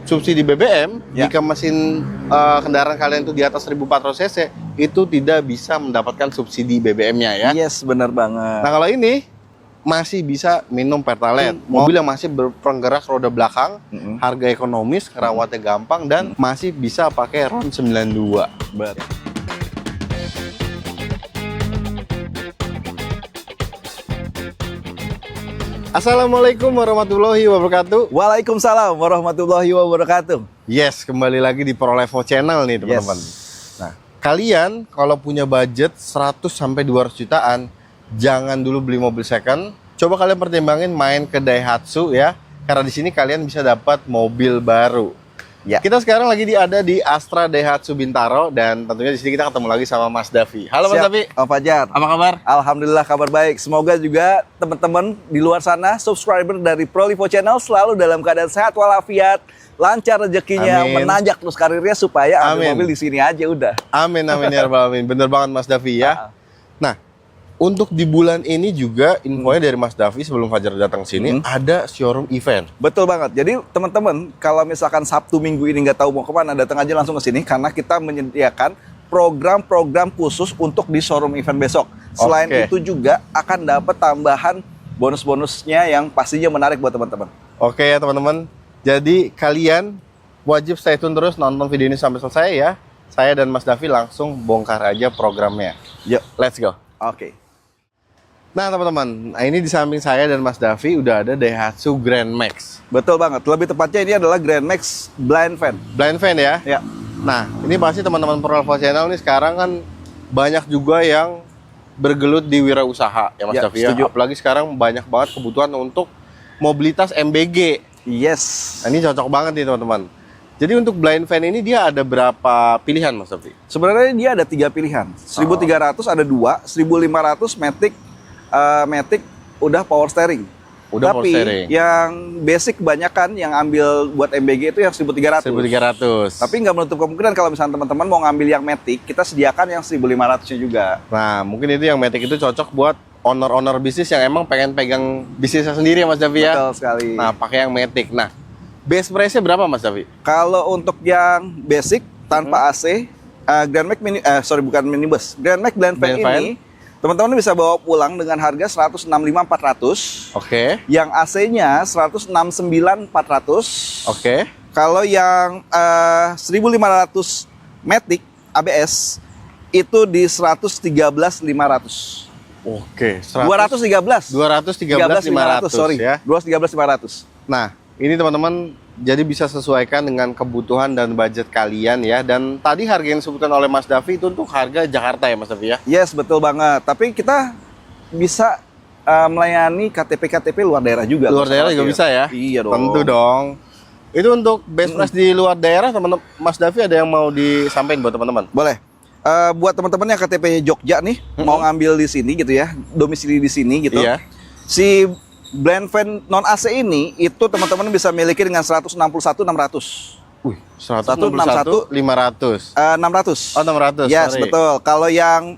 subsidi BBM, jika mesin kendaraan kalian itu di atas 1400 cc, itu tidak bisa mendapatkan subsidi BBM-nya ya. Yes, benar banget. Nah, kalau ini masih bisa minum Pertalite. Mobil yang masih berpenggerak roda belakang, harga ekonomis, rawatnya gampang, dan masih bisa pakai RON 92. Betul. Assalamualaikum warahmatullahi wabarakatuh. Waalaikumsalam warahmatullahi wabarakatuh. Yes, kembali lagi di ProLevo Channel nih teman-teman. Nah, kalian kalau punya budget 100 sampai 200 jutaan, jangan dulu beli mobil second. Coba kalian pertimbangin main ke Daihatsu ya, karena di sini kalian bisa dapat mobil baru. Ya. Kita sekarang lagi ada di Astra Daihatsu Bintaro, dan tentunya di sini kita ketemu lagi sama Mas Davi. Halo Mas Davi. Om Fajar. Apa kabar? Alhamdulillah kabar baik. Semoga juga teman-teman di luar sana, subscriber dari ProLevo Channel selalu dalam keadaan sehat walafiat, lancar rezekinya, Amin. menanjak terus karirnya supaya ambil Amin. mobil di sini aja udah. Amin, amin ya rabbal alamin. Bener banget Mas Davi ya. Nah, untuk di bulan ini juga infonya dari Mas Davi sebelum Fajar datang ke sini ada showroom event. Betul banget. Jadi teman-teman kalau misalkan Sabtu Minggu ini nggak tahu mau kemana, datang aja langsung ke sini karena kita menyediakan program-program khusus untuk di showroom event besok. Selain itu juga akan dapat tambahan bonus-bonusnya yang pastinya menarik buat teman-teman. Oke ya teman-teman. Jadi kalian wajib stay tune terus nonton video ini sampai selesai ya. Saya dan Mas Davi langsung bongkar aja programnya. Yuk, Let's go. oke. Nah teman-teman, nah ini di samping saya dan Mas Davi udah ada Daihatsu Grand Max. Betul banget. Lebih tepatnya ini adalah Grand Max Blind Van. Blind van ya? Ya. Nah, ini pasti teman-teman ProLevo Channel nih sekarang kan banyak juga yang bergelut di wirausaha ya Mas Ya, Davi ya. setuju. Apalagi sekarang banyak banget kebutuhan untuk mobilitas MBG. Yes. Nah, ini cocok banget nih teman-teman. Jadi untuk blind van ini dia ada berapa pilihan Mas Davi? Sebenarnya dia ada 3 pilihan. 1.300 ada 2, 1.500 Matic udah power steering. Udah Tapi power steering. yang basic kebanyakan yang ambil buat MBG itu yang 1.300. 1300. Tapi nggak menutup kemungkinan kalau misalnya teman-teman mau ngambil yang Matic, kita sediakan yang 1.500-nya juga. Nah, mungkin itu yang Matic itu cocok buat owner-owner bisnis yang emang pengen pegang bisnisnya sendiri ya Mas Davi ya. Betul sekali. Nah, pakai yang Matic. Nah, base price-nya berapa Mas Davi? Kalau untuk yang basic tanpa AC, Grand Max bukan minibus, Grand Max Blind Van Blind van. ini teman-teman bisa bawa pulang dengan harga 165.400. Oke. Yang AC-nya 169.400. Oke. Kalau yang 1.500 Matic ABS itu di 113.500. Oke. 213. 213.500 sorry. ya. 213.500. Nah, ini teman-teman jadi bisa sesuaikan dengan kebutuhan dan budget kalian ya. Dan tadi harga yang disebutkan oleh Mas Davi itu untuk harga Jakarta ya Mas Davi ya? Yes, betul banget. Tapi kita bisa melayani KTP-KTP luar daerah juga. Luar daerah juga bisa ya? Iya dong. Tentu dong. Itu untuk base price di luar daerah, teman-teman Mas Davi ada yang mau disampaikan buat teman-teman? Boleh. Buat teman-teman yang KTP Jogja nih, mau ngambil di sini gitu ya, domisili di sini gitu. Iya. Si Blind Van non AC ini itu teman-teman bisa miliki dengan 161.600. Wih, 161 500. 600. Oh, 600. Yes, sorry. betul. Kalau yang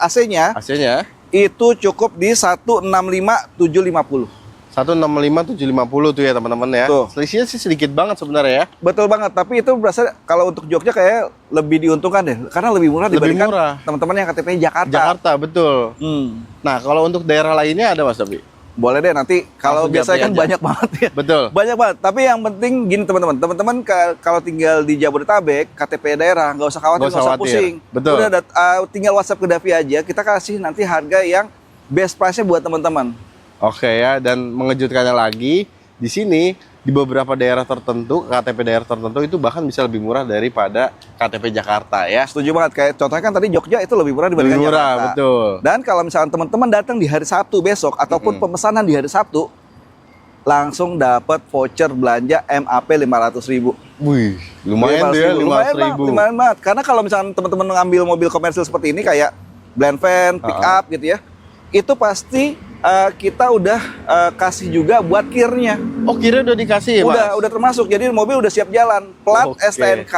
AC-nya AC-nya itu cukup di 165.750. 165.750 tuh ya teman-teman ya. Tuh. Selisihnya sih sedikit banget sebenarnya ya. Betul banget, tapi itu berasa kalau untuk Jogja kayak lebih diuntungkan deh, karena lebih murah Lebih dibandingkan murah. teman-teman yang KTP Jakarta. Jakarta, betul. Nah, kalau untuk daerah lainnya ada Mas Davi? Boleh deh nanti, kalau Langsung biasanya kan japri aja. banyak banget ya. Betul. Banyak banget, tapi yang penting gini teman-teman. Teman-teman kalau tinggal di Jabodetabek, KTP daerah, nggak usah khawatir, Nggak usah nggak usah khawatir. pusing. Betul. Udah tinggal WhatsApp ke Davi aja, kita kasih nanti harga yang best price-nya buat teman-teman. Oke ya, dan mengejutkannya lagi, di sini di beberapa daerah tertentu, KTP daerah tertentu itu bahkan bisa lebih murah daripada KTP Jakarta ya. Setuju banget, kayak contohnya kan tadi Jogja itu lebih murah dibandingkan Lebih murah, Jakarta. betul. Dan kalau misalkan teman-teman datang di hari Sabtu besok ataupun pemesanan di hari Sabtu, langsung dapat voucher belanja MAP 500.000. Wih, lumayan tuh ya, 500.000. Lumayan banget. Karena kalau misalkan teman-teman ngambil mobil komersil seperti ini kayak Blind Van, pick up gitu ya, itu pasti kita udah kasih juga buat kirnya. Oh, kira udah dikasih ya, Mas? Udah termasuk. Jadi mobil udah siap jalan. Plat Oke. STNK,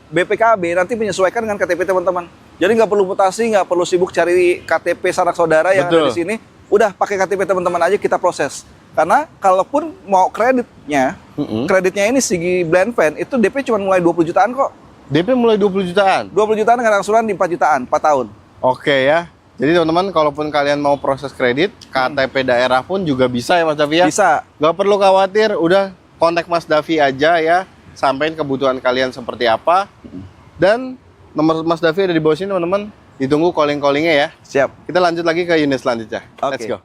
BPKB nanti menyesuaikan dengan KTP teman-teman. Jadi nggak perlu mutasi, nggak perlu sibuk cari KTP sanak saudara yang ada Betul. di sini. Udah pakai KTP teman-teman aja kita proses. Karena kalaupun mau kreditnya ini Sigi Blend Fan itu DP cuma mulai 20 jutaan kok. DP mulai 20 jutaan? 20 jutaan dengan angsuran di 4 jutaan, 4 tahun. Oke ya. Jadi teman-teman, kalaupun kalian mau proses kredit, KTP daerah pun juga bisa ya Mas Davi ya? Bisa. Nggak perlu khawatir, udah kontak Mas Davi aja ya, sampein kebutuhan kalian seperti apa. Dan nomor Mas Davi ada di bawah sini teman-teman, ditunggu calling-callingnya ya. Siap. Kita lanjut lagi ke unit selanjutnya. Oke. Let's go.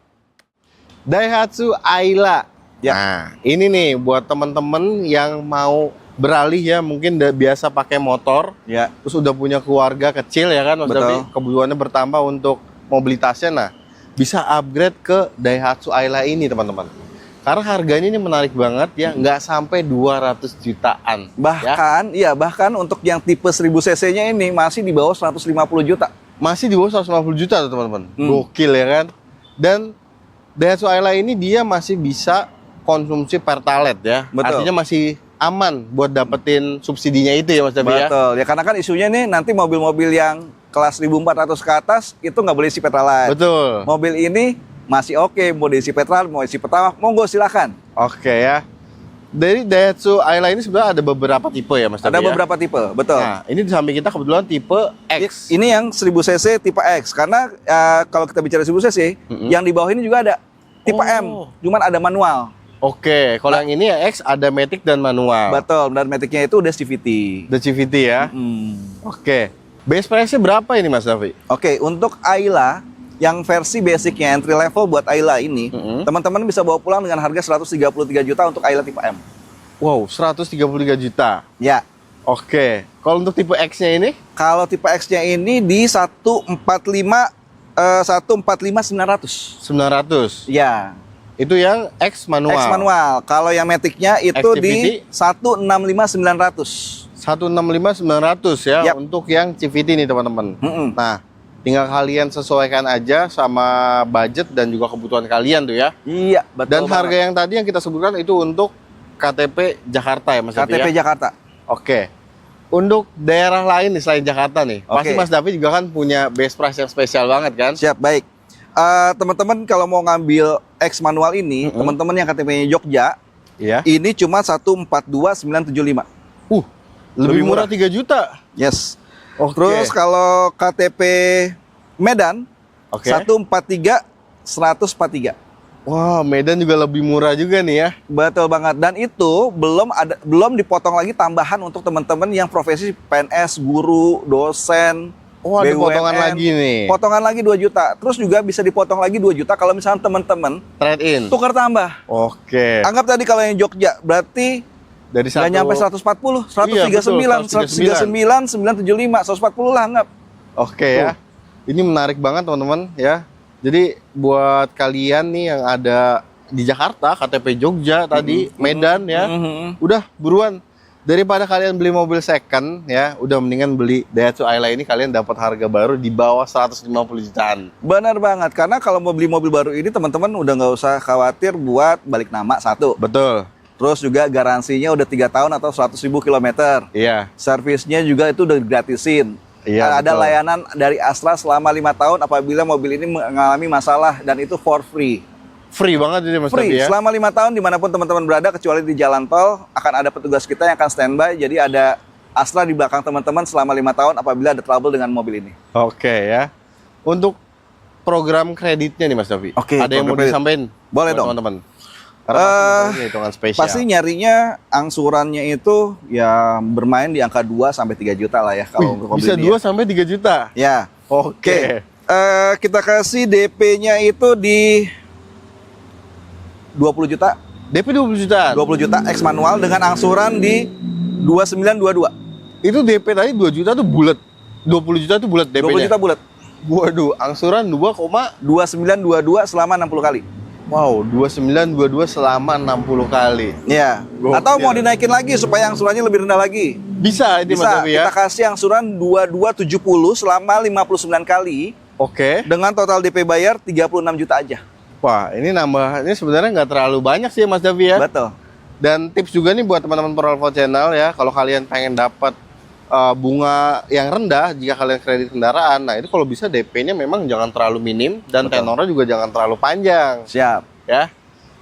Daihatsu Ayla. Ya. Nah, ini nih buat teman-teman yang mau beralih ya, mungkin biasa pakai motor, Ya. terus udah punya keluarga kecil ya kan Mas Betul. Davi, kebutuhannya bertambah untuk mobilitasnya. Nah, bisa upgrade ke Daihatsu Ayla ini teman-teman. Karena harganya ini menarik banget ya, nggak sampai 200 jutaan. Bahkan, bahkan untuk yang tipe 1000 cc-nya ini masih di bawah 150 juta. Masih di bawah 150 juta tuh teman-teman. Hmm. Gokil ya kan. Dan Daihatsu Ayla ini dia masih bisa konsumsi pertalite ya. Betul. Artinya masih aman buat dapetin subsidinya itu ya Mas Davi ya. Betul. Ya karena kan isunya nih nanti mobil-mobil yang kelas 1400 ke atas itu nggak boleh isi Pertalite. Betul. Mobil ini masih oke, mau diisi Pertalite, mau isi Pertamax, monggo silakan. Oke ya. Dari Daihatsu Ayla ini sebenarnya ada beberapa tipe ya Mas Davi Ada ya? beberapa tipe, betul. Nah, ini di samping kita kebetulan tipe X. Ini yang 1000 cc tipe X karena kalau kita bicara 1000 cc, yang di bawah ini juga ada tipe M, cuman ada manual. Oke, kalau yang ini yang X ada matic dan manual. Betul, dan matic-nya itu udah CVT. The CVT ya. Oke. Base price-nya berapa ini Mas Davi? Oke, untuk Ayla yang versi basicnya entry level buat Ayla ini, teman-teman bisa bawa pulang dengan harga 133 juta untuk Ayla tipe M. Wow, 133 juta. Ya. Oke. Kalau untuk tipe X-nya ini? Kalau tipe X-nya ini di 145 900. 900. Ya. Itu yang X manual. X manual. Kalau yang matic-nya itu di 165 900. 165 900 ya Yap. untuk yang CVT nih teman-teman. Nah, tinggal kalian sesuaikan aja sama budget dan juga kebutuhan kalian tuh ya. Iya, betul. Dan banget. harga yang tadi yang kita sebutkan itu untuk KTP Jakarta ya Mas Davi KTP ya? Jakarta. Oke. Untuk daerah lain nih selain Jakarta nih, pasti Oke. Mas Davi juga kan punya base price yang spesial banget kan? Siap, baik. Teman-teman kalau mau ngambil X manual ini, teman-teman yang KTP-nya Jogja, Iya. ini cuma 142.975. Lebih murah murah. 3 juta. Yes. Oke. Terus kalau KTP Medan, Oke. 143 Wah, Medan juga lebih murah juga nih ya. Betul banget. Dan itu belum dipotong lagi tambahan untuk teman-teman yang profesi PNS, guru, dosen. Oh, ada BUMN. potongan lagi nih. Potongan lagi 2 juta. Terus juga bisa dipotong lagi 2 juta kalau misalnya teman-teman Trade in. tukar tambah. Oke. Anggap tadi kalau yang Jogja berarti Dari nggak nyampe 140, 139, 139, 975, 140 lah anggap. Oke ya. Ini menarik banget teman-teman ya. Jadi buat kalian nih yang ada di Jakarta, KTP Jogja tadi, Medan ya, udah buruan. Daripada kalian beli mobil second ya, udah mendingan beli Daihatsu Ayla ini, kalian dapat harga baru di bawah 150 jutaan. Benar banget, karena kalau mau beli mobil baru ini teman-teman udah nggak usah khawatir buat balik nama satu. Betul. Terus juga garansinya udah 3 tahun atau 100.000 kilometer. Iya. Servisnya juga itu udah gratisin. Iya, Ada betul. layanan dari Astra selama 5 tahun apabila mobil ini mengalami masalah dan itu for free. Free banget ini Mas Free, Davi ya. selama 5 tahun dimanapun teman-teman berada kecuali di jalan tol akan ada petugas kita yang akan standby. Jadi ada Astra di belakang teman-teman selama 5 tahun apabila ada trouble dengan mobil ini. Oke ya. Untuk program kreditnya nih Mas Davi. Oke, ada yang mau program kredit. disampaikan? Boleh dong. Teman-teman. Karena pasti hitungan spesial. Pasti nyarinya angsurannya itu ya bermain di angka 2 sampai 3 juta lah ya kalau untuk mobil bisa ini 2 sampai 3 juta. ya. Oke. Kita kasih DP-nya itu di 20 juta. DP 20 jutaan. 20 juta X manual dengan angsuran di 2922. Itu DP tadi 2 juta tuh bulat. 20 juta tuh bulat DP-nya. 20 juta bulat. Waduh, angsuran 2922 selama 60 kali. Wow, 2922 selama 60 kali. Ya. Gokil. Atau mau dinaikin lagi supaya angsurannya lebih rendah lagi. Bisa ini Mas Bisa. Davi ya. Kita kasih angsuran 2270 selama 59 kali Oke. dengan total DP bayar 36 juta aja. Wah, ini nambah, ini sebenarnya nggak terlalu banyak sih Mas Davi ya. Betul. Dan tips juga nih buat teman-teman Pro Channel ya, kalau kalian pengen dapat bunga yang rendah jika kalian kredit kendaraan, nah itu kalau bisa DP-nya memang jangan terlalu minim dan Betul. tenornya juga jangan terlalu panjang. Siap. Ya.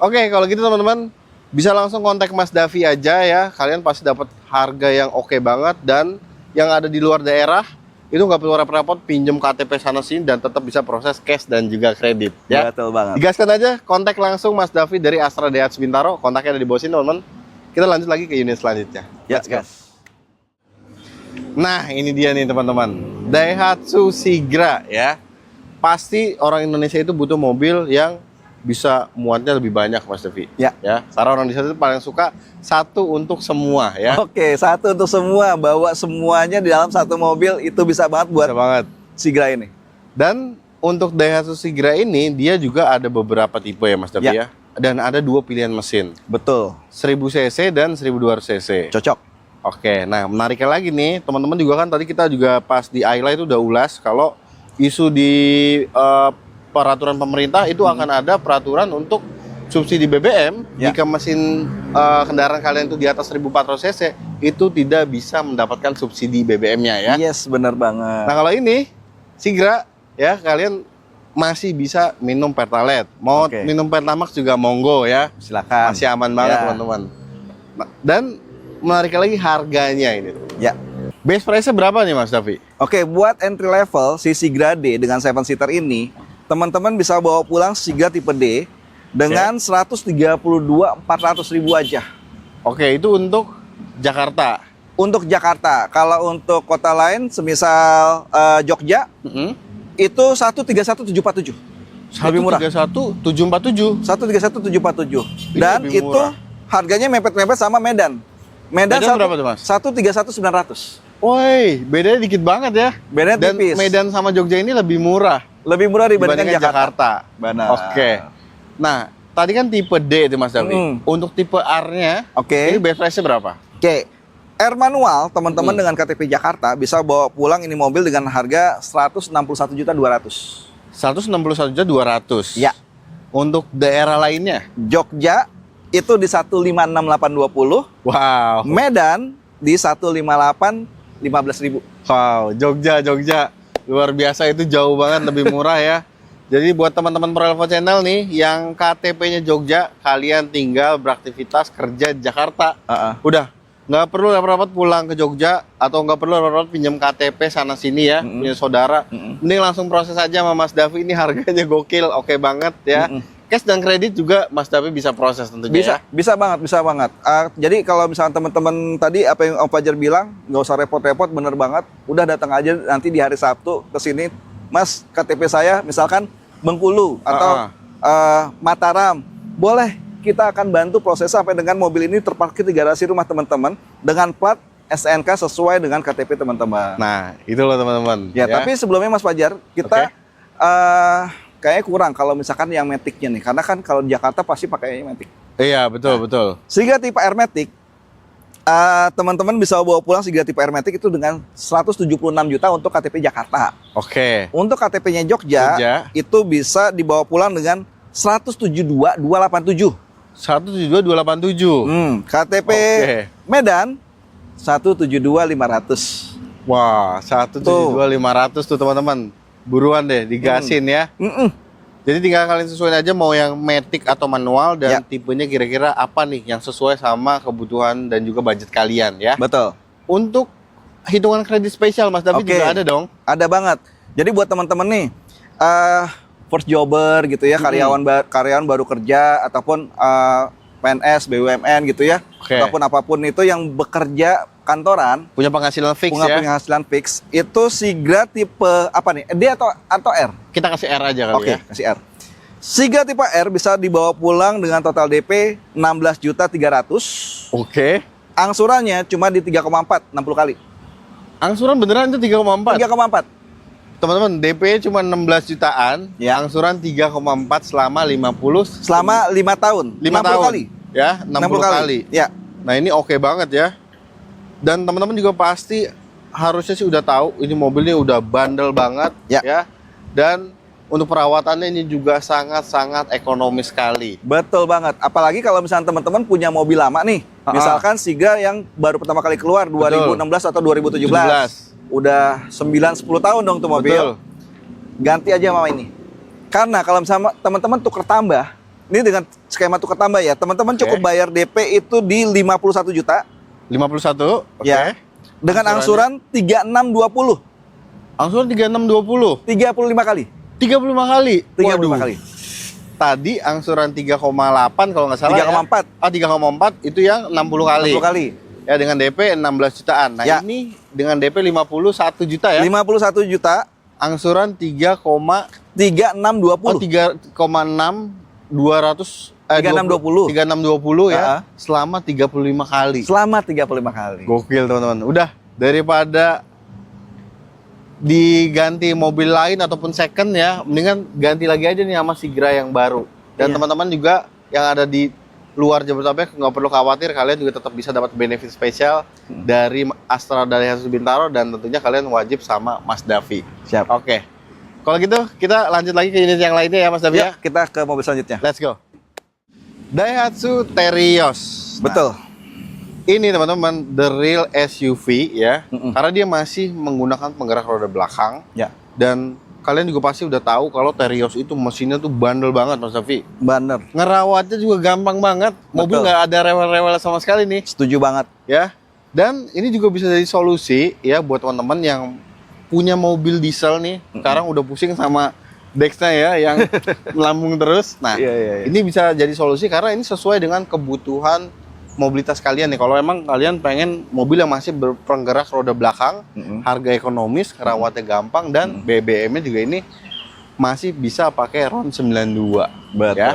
Oke, kalau gitu teman-teman bisa langsung kontak Mas Davi aja ya. Kalian pasti dapat harga yang oke banget, dan yang ada di luar daerah itu nggak perlu repot-repot pinjem KTP sana sini dan tetap bisa proses cash dan juga kredit ya. Betul banget. Digaskan aja, kontak langsung Mas Davi dari Astra Daihatsu Bintaro. Kontaknya ada di bawah sini teman-teman. Kita lanjut lagi ke unit selanjutnya. Ya, guys. Nah, ini dia nih teman-teman. Daihatsu Sigra ya. Pasti orang Indonesia itu butuh mobil yang bisa muatnya lebih banyak, Mas Davi. Ya. Karena orang Indonesia itu paling suka satu untuk semua ya. Oke, satu untuk semua, bawa semuanya di dalam satu mobil itu bisa banget buat Bisa banget. Sigra ini. Dan untuk Daihatsu Sigra ini dia juga ada beberapa tipe ya, Mas Davi ya. Dan ada 2 pilihan mesin. Betul. 1000 cc dan 1200 cc. Cocok. Oke, nah menariknya lagi nih, teman-teman juga kan tadi kita juga pas di highlight itu udah ulas kalau isu di peraturan pemerintah itu akan ada peraturan untuk subsidi BBM jika mesin kendaraan kalian itu di atas 1400 cc itu tidak bisa mendapatkan subsidi BBM-nya ya. Yes, benar banget. Nah, kalau ini Sigra ya, kalian masih bisa minum Pertalite. Mau minum Pertamax juga monggo ya. Silakan. Masih aman banget teman-teman. Dan menarik lagi harganya ini. Ya. Base price-nya berapa nih Mas Davi? Oke, buat entry level si Sigra D dengan 7-seater ini, teman-teman bisa bawa pulang Sigra tipe D dengan 132.400.000 aja. Oke, itu untuk Jakarta. Untuk Jakarta. Kalau untuk kota lain, semisal Jogja, itu 131.747. Lebih murah. 131.747. 131.747. Dan lebih itu murah. harganya mepet-mepet sama Medan. Medan berapa tuh, Mas? 131.900. Woi, bedanya dikit banget ya. Bedanya Dan tipis. Medan sama Jogja ini lebih murah. Lebih murah dibandingkan Jakarta. Benar. Oke. Nah, tadi kan tipe D itu Mas Davi. Untuk tipe R-nya, ini base price-nya berapa? Oke. R manual, teman-teman dengan KTP Jakarta bisa bawa pulang ini mobil dengan harga 161.200.000. 161.200.000. Ya. Untuk daerah lainnya? Jogja itu di 156.820. Wow. Medan di 158.15.000. Wow, Jogja. Luar biasa, itu jauh banget lebih murah ya. Jadi buat teman-teman Prolevo Channel nih yang KTP-nya Jogja, kalian tinggal beraktivitas kerja di Jakarta. Udah, nggak perlu repot-repot pulang ke Jogja atau nggak perlu repot-repot pinjam KTP sana sini ya, punya saudara. Mending langsung proses aja sama Mas Davi, ini harganya gokil, oke banget ya. Cash dan kredit juga Mas Davi bisa proses tentunya. Bisa banget. Jadi kalau misalnya teman-teman tadi apa yang Om Fajar bilang, nggak usah repot-repot, bener banget. Udah datang aja nanti di hari Sabtu ke sini, Mas, KTP saya misalkan Bengkulu atau Mataram, boleh kita akan bantu proses sampai dengan mobil ini terparkir di garasi rumah teman-teman dengan plat SNK sesuai dengan KTP teman-teman. Nah, itu loh teman-teman. Ya, tapi sebelumnya Mas Fajar, kita kayaknya kurang kalau misalkan yang Matic-nya nih, karena kan kalau di Jakarta pasti pakai Matic. Iya, betul. Sigra tipe R Matic, teman-teman bisa bawa pulang Sigra tipe R Matic itu dengan 176 juta untuk KTP Jakarta. Oke. Untuk KTP-nya Jogja, itu bisa dibawa pulang dengan 172.287. 172.287. KTP Medan 172.500. Wah, 172.500 tuh teman-teman. Buruan deh, digasin ya. Jadi tinggal kalian sesuaiin aja mau yang matic atau manual dan tipenya kira-kira apa nih yang sesuai sama kebutuhan dan juga budget kalian ya. Betul. Untuk hitungan kredit spesial Mas Davi juga ada dong. Ada banget. Jadi buat teman-teman nih, first jobber gitu ya, karyawan baru kerja ataupun PNS, BUMN gitu ya, ataupun apapun itu yang bekerja kantoran, punya penghasilan fix ya. Penghasilan fix. Itu Sigra tipe apa nih? D atau R? Kita kasih R aja kali ya. Kasih R. Sigra tipe R bisa dibawa pulang dengan total DP 16.300.000. Angsurannya cuma di 3,4, 60 kali. Angsuran beneran itu 3,4? 3,4. Teman-teman, DP cuma 16 jutaan, angsuran 3,4 selama 50 selama 5 tahun. 5 tahun kali. Ya, 60 kali. Ya. Nah, ini oke banget ya. Dan teman-teman juga pasti harusnya sih udah tahu ini mobilnya udah bandel banget ya. Dan untuk perawatannya ini juga sangat-sangat ekonomis sekali. Betul banget. Apalagi kalau misalnya teman-teman punya mobil lama nih. Misalkan Sigra yang baru pertama kali keluar 2016 atau 2017. Udah 9-10 tahun dong tuh mobil. Ganti aja sama ini. Karena kalau misalnya teman-teman tuker tambah, Ini dengan skema tukar tambah ya. Teman-teman Oke. cukup bayar DP itu di 51 juta. 51, oke. Ya. Dengan angsuran 3620. Angsuran 3620. 35 kali. 35 kali. 35 kali. Tadi angsuran 3,8 kalau nggak salah 3,4. ya. 3,4 itu yang 60 kali. 60 kali. Ya dengan DP 16 jutaan. Nah, Ya. ini dengan DP 51 juta ya. 51 juta. Angsuran 3620. 3,6 200 3620. 3620 ya. Ha-ha. Selama 35 kali. Selama 35 kali. Gokil teman-teman. Udah, daripada diganti mobil lain ataupun second ya, mendingan ganti lagi aja nih sama Sigra yang baru. Dan Iya. teman-teman juga yang ada di luar Jabodetabek nggak perlu khawatir, kalian juga tetap bisa dapat benefit spesial dari Astra dari Daihatsu Bintaro, dan tentunya kalian wajib sama Mas Davi. Siap. Oke. Kalau gitu kita lanjut lagi ke unit yang lainnya ya Mas Davi ya. Ya, kita ke mobil selanjutnya. Let's go. Daihatsu Terios. Nah, Betul. ini teman-teman the real SUV ya. Mm-mm. Karena dia masih menggunakan penggerak roda belakang. Ya. Dan kalian juga pasti udah tahu kalau Terios itu mesinnya tuh bandel banget Mas Davi. Bener. Ngerawatnya juga gampang banget. Mobil Betul. nggak ada rewel-rewel sama sekali nih Setuju banget. ya. Dan ini juga bisa jadi solusi ya buat teman-teman yang punya mobil diesel nih. Sekarang udah pusing sama Dexnya ya yang melambung terus. Nah, Iya. ini bisa jadi solusi karena ini sesuai dengan kebutuhan mobilitas kalian nih. Kalau emang kalian pengen mobil yang masih berpenggerak roda belakang, harga ekonomis, rawatnya gampang, dan BBM-nya juga ini masih bisa pakai RON 92. Betul. Ya?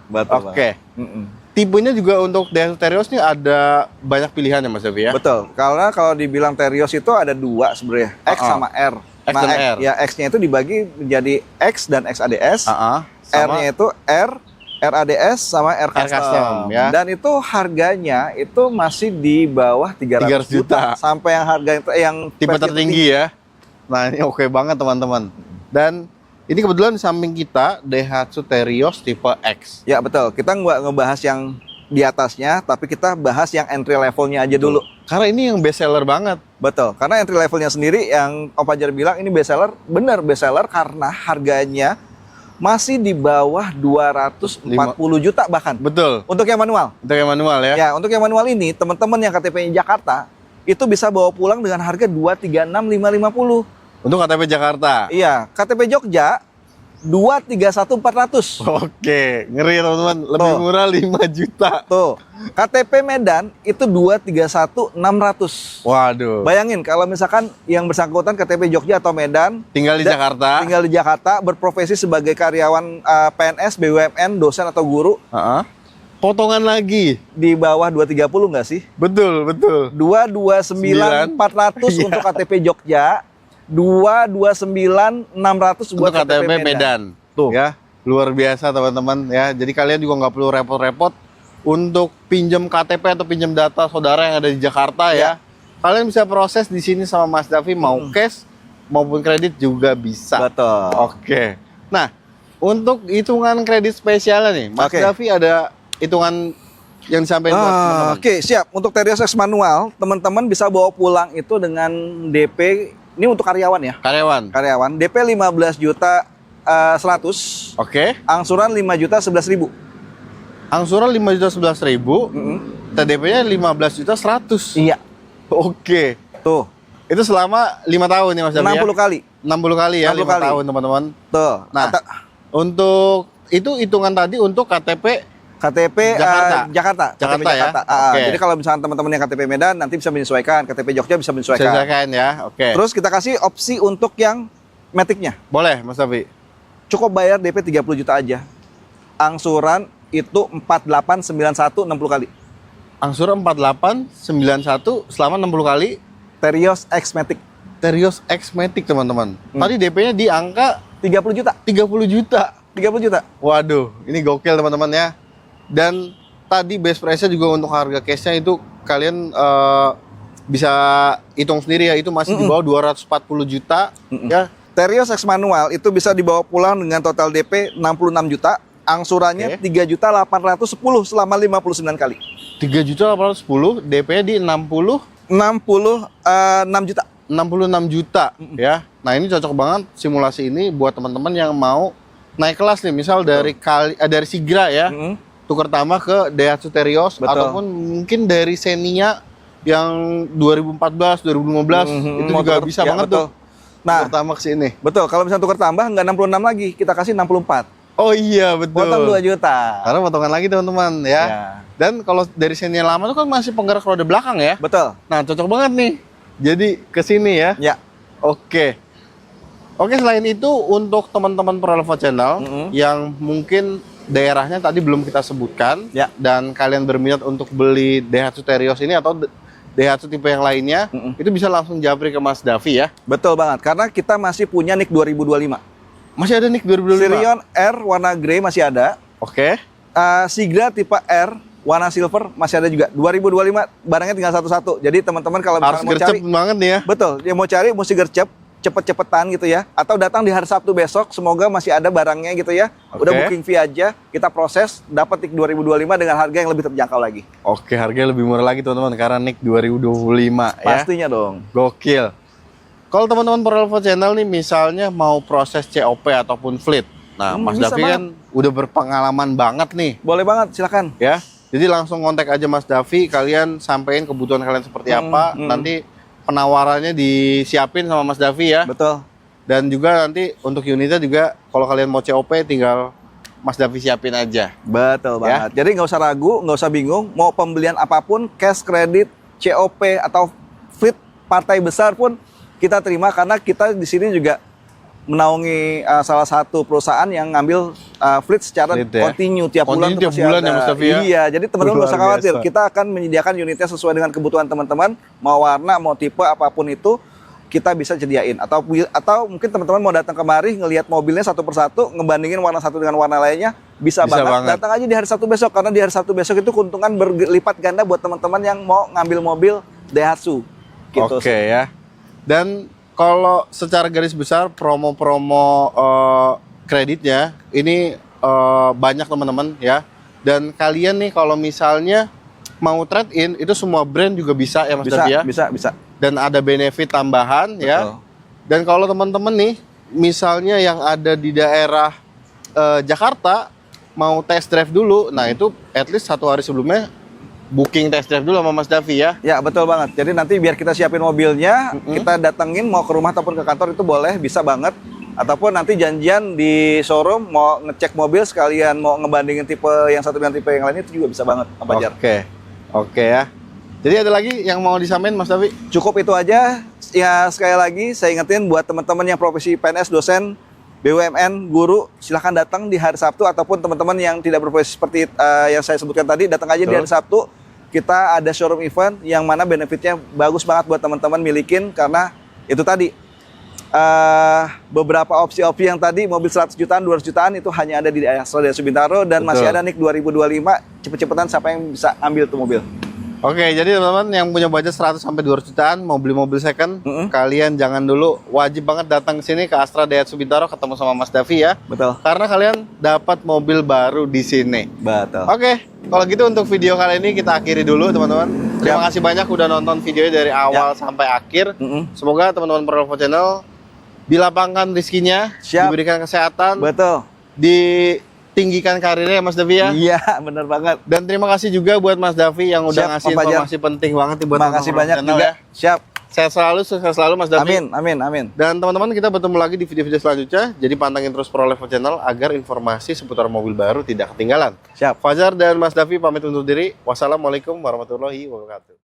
Betul. Oke. Mm-mm. Tipenya juga untuk Daihatsu Terios nih ada banyak pilihan ya Mas Devi ya. Betul. Karena kalau dibilang Terios itu ada dua sebenarnya, X sama R. X dan R. Ya, X-nya itu dibagi menjadi X dan XADS. Sama R-nya itu R, RADS sama R R Custom, ya. Dan itu harganya itu masih di bawah 300 juta. Sampai yang harga yang tipe versi tertinggi ya. Nah, ini oke banget teman-teman. Dan ini kebetulan di samping kita Daihatsu Terios tipe X. Ya betul, kita nggak ngebahas yang di atasnya, tapi kita bahas yang entry levelnya aja dulu. Karena ini yang best seller banget. Betul, karena entry levelnya sendiri yang Om Fajar bilang ini best seller, benar best seller karena harganya masih di bawah 240 juta bahkan. Betul. Untuk yang manual. Untuk yang manual ya. Ya, untuk yang manual ini teman-teman yang KTP-nya Jakarta itu bisa bawa pulang dengan harga 236.550. Untuk KTP Jakarta. Iya, KTP Jogja 231.400. Oke, ngeri ya teman-teman. Lebih Tuh. murah 5 juta. Tuh, KTP Medan itu 231.600. Waduh. Bayangin kalau misalkan yang bersangkutan KTP Jogja atau Medan Tinggal di da- Jakarta. tinggal di Jakarta, berprofesi sebagai karyawan PNS, BUMN, dosen atau guru, Heeh. Potongan lagi. di bawah 230 nggak sih? Betul, betul. 229.400 Iya. untuk KTP Jogja, 229.600 buat Untuk KTP Medan. Tuh. Ya, luar biasa teman-teman ya. Jadi kalian juga nggak perlu repot-repot untuk pinjam KTP atau pinjam data saudara yang ada di Jakarta ya. Kalian bisa proses di sini sama Mas Davi, mau cash maupun kredit juga bisa. Betul. Oke. Nah, untuk hitungan kredit spesialnya nih, Mas Oke. Davi ada hitungan yang disampaikan buat teman-teman. Oke, siap. Untuk Terios X manual, teman-teman bisa bawa pulang itu dengan DP, ini untuk karyawan ya. Karyawan. Karyawan, DP 15 juta 100, Oke. angsuran 5 juta 11.000. Angsuran 5.011.000, TDP-nya 15.100.000. Iya. Oke. Tuh, Itu selama 5 tahun nih Mas Davi 60 ya? kali. 60 kali ya, 60 5 kali. tahun teman-teman. Tuh. Nah, untuk itu hitungan tadi untuk KTP KTP Jakarta. Jakarta. Jakarta KTP ya? Jakarta. Oke. Jadi kalau misalkan teman-teman yang KTP Medan nanti bisa menyesuaikan, KTP Jogja bisa menyesuaikan. sesuaikan ya. Oke. Terus kita kasih opsi untuk yang Matic-nya. Boleh Mas Davi. Cukup bayar DP 30 juta aja. Angsuran itu 4891 60 kali. Angsuran 4891 selama 60 kali. Terios X Matic Terios X Matic teman-teman. Tadi DP-nya di angka 30 juta. 30 juta. 30 juta. Waduh, ini gokil teman-teman ya. Dan tadi best price-nya juga untuk harga cash-nya itu kalian bisa hitung sendiri ya, itu masih di bawah 240 juta ya. Terios X manual itu bisa dibawa pulang dengan total DP 66 juta. Angsurannya Oke. 3.810 selama 59 kali. 3.810, DP-nya di 66 juta. 66 juta ya. Nah, ini cocok banget simulasi ini buat teman-teman yang mau naik kelas nih, misal dari dari Sigra ya, tukar tambah ke Daihatsu Terios, Betul. ataupun mungkin dari Xenia yang 2014, 2015 itu juga bisa ya, banget betul. tuh. Nah, Tukar tambah ke sini. betul. Kalau misalnya tukar tambah nggak 66 lagi, kita kasih 64. Oh iya betul. Potong 2 juta. Karena potongan lagi teman-teman ya. Ya. Dan kalau dari Xenia lama itu kan masih penggerak roda belakang ya. Betul. Nah cocok banget nih. Jadi ke sini ya. Ya. Oke. Oke, selain itu untuk teman-teman Prolevo Channel yang mungkin daerahnya tadi belum kita sebutkan, Ya. dan kalian berminat untuk beli Daihatsu Terios ini atau Daihatsu tipe yang lainnya, itu bisa langsung japri ke Mas Davi ya. Betul banget. Karena kita masih punya NIK 2025. Masih ada nih 2025. Sirion R warna grey masih ada. Oke. Sigra tipe R warna silver masih ada juga. 2025 barangnya tinggal satu-satu. Jadi teman-teman kalau Harus misalnya mau gercep cari, banget nih ya. betul, dia mau cari mesti gercep, cepet-cepetan gitu ya. Atau datang di hari Sabtu besok, semoga masih ada barangnya gitu ya. Udah Oke. booking fee aja, kita proses, dapat NIK 2025 dengan harga yang lebih terjangkau lagi. Oke, harganya lebih murah lagi teman-teman karena NIK 2025 ya. Pastinya dong. Gokil. Kalau teman-teman Prolevo Channel nih misalnya mau proses COP ataupun fleet. Nah, Mas bisa Davi kan udah berpengalaman banget nih Boleh banget, silakan. ya. Jadi langsung kontak aja Mas Davi, kalian sampein kebutuhan kalian seperti apa. Nanti penawarannya disiapin sama Mas Davi ya. Betul. Dan juga nanti untuk unitnya juga kalau kalian mau COP tinggal Mas Davi siapin aja. Betul banget. Jadi nggak usah ragu, nggak usah bingung. Mau pembelian apapun, cash, kredit, COP atau fleet partai besar pun kita terima karena kita di sini juga menaungi salah satu perusahaan yang ngambil fleet secara Fleet ya? kontinu tiap bulan Kontinu tuh tiap pasti bulan ada. ya, Mas Davi ya? Iya, jadi teman-teman nggak usah Luar khawatir. biasa. Kita akan menyediakan unitnya sesuai dengan kebutuhan teman-teman, mau warna, mau tipe apapun itu kita bisa sediain. Atau mungkin teman-teman mau datang kemari ngelihat mobilnya satu persatu, ngebandingin warna satu dengan warna lainnya, bisa banget. Datang aja di hari Sabtu besok karena di hari Sabtu besok itu keuntungan berlipat ganda buat teman-teman yang mau ngambil mobil Daihatsu. Gitu. Oke ya. Dan kalau secara garis besar promo-promo kreditnya ini banyak teman-teman ya. Dan kalian nih kalau misalnya mau trade in itu semua brand juga bisa ya Mas Davi ya. Bisa. Dan ada benefit tambahan ya. Dan kalau teman-teman nih misalnya yang ada di daerah Jakarta mau test drive dulu, nah itu at least 1 hari sebelumnya booking test drive dulu sama Mas Davi ya. Ya betul banget. Jadi nanti biar kita siapin mobilnya, kita datengin mau ke rumah ataupun ke kantor itu boleh, bisa banget. Ataupun nanti janjian di showroom mau ngecek mobil sekalian mau ngebandingin tipe yang satu dengan tipe yang lain itu juga bisa banget. Apa Jar? Oke ya. Jadi ada lagi yang mau disampaikan Mas Davi? Cukup itu aja. Ya sekali lagi saya ingetin buat teman-teman yang profesi PNS, dosen, BUMN, guru, silahkan datang di hari Sabtu ataupun teman-teman yang tidak berprofesi seperti yang saya sebutkan tadi, datang aja di hari Sabtu. Kita ada showroom event yang mana benefitnya bagus banget buat teman-teman milikin karena itu tadi beberapa opsi-opsi yang tadi mobil 100 jutaan, 200 jutaan itu hanya ada di Daihatsu Bintaro dan masih ada NIK 2025. Cepet-cepetan siapa yang bisa ambil tuh mobil. Oke, jadi teman-teman yang punya budget 100 sampai 200 jutaan mau beli mobil second, kalian jangan dulu, wajib banget datang ke sini ke Astra Daihatsu Bintaro ketemu sama Mas Davi ya. Betul. Karena kalian dapat mobil baru di sini. Betul. Oke, kalau gitu untuk video kali ini kita akhiri dulu teman-teman. Terima kasih banyak udah nonton videonya dari awal sampai akhir. Semoga teman-teman Prolevo Channel dilapangkan rezekinya, diberikan kesehatan, Betul. ditinggikan karirnya ya Mas Davi ya. Iya, bener banget. Dan terima kasih juga buat Mas Davi yang udah ngasih informasi penting banget nih buat Terima kasih banyak channel juga. ya. Siap. Sehat selalu, sukses selalu Mas Davi. Amin. Dan teman-teman kita bertemu lagi di video-video selanjutnya. Jadi pantengin terus Prolevo Channel agar informasi seputar mobil baru tidak ketinggalan. Siap. Fajar dan Mas Davi pamit undur diri. Wassalamualaikum warahmatullahi wabarakatuh.